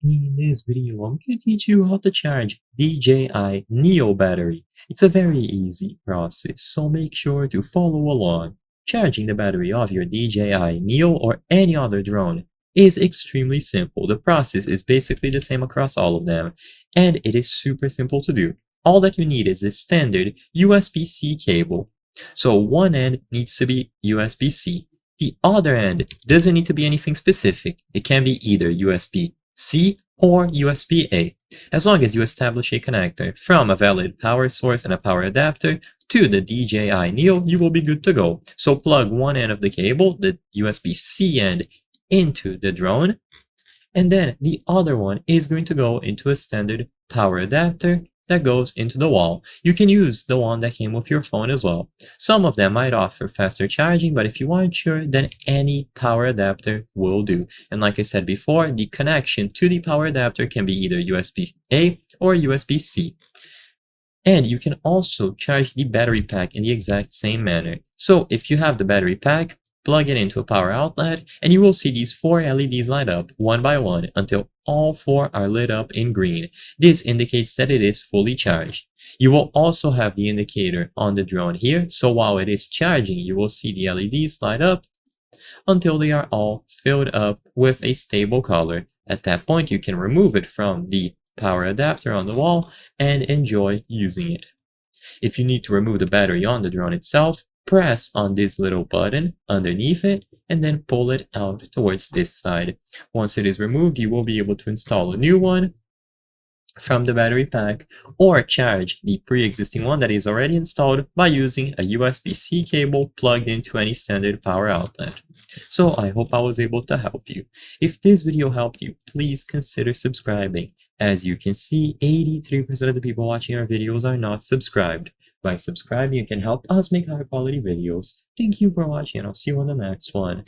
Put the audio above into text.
In this video, I'm going to teach you how to charge DJI Neo battery. It's a very easy process, so make sure to follow along. Charging the battery of your DJI Neo or any other drone is extremely simple. The process is basically the same across all of them, and it is super simple to do. All that you need is a standard USB-C cable. So one end needs to be USB-C. The other end doesn't need to be anything specific. It can be either USB-C or USB-A. As long as you establish a connector from a valid power source and a power adapter to the DJI Neo, you will be good to go. So plug one end of the cable, the USB-C end, into the drone, and then the other one is going to go into a standard power adapter that goes into the wall. You can use the one that came with your phone as well. Some of them might offer faster charging, but if you aren't sure, then any power adapter will do. And like I said before, the connection to the power adapter can be either USB-A or USB-C. And you can also charge the battery pack in the exact same manner. So if you have the battery pack, plug it into a power outlet, and you will see these 4 LEDs light up one by one until all 4 are lit up in green. This indicates that it is fully charged. You will also have the indicator on the drone here, so while it is charging, you will see the LEDs light up until they are all filled up with a stable color. At that point, you can remove it from the power adapter on the wall and enjoy using it. If you need to remove the battery on the drone itself, press on this little button underneath it and then pull it out towards this side. Once it is removed, you will be able to install a new one from the battery pack or charge the pre-existing one that is already installed by using a USB-C cable plugged into any standard power outlet. So I hope I was able to help you. If this video helped you, please consider subscribing. As you can see, 83% of the people watching our videos are not subscribed. By subscribing, you can help us make higher quality videos. Thank you for watching, and I'll see you on the next one.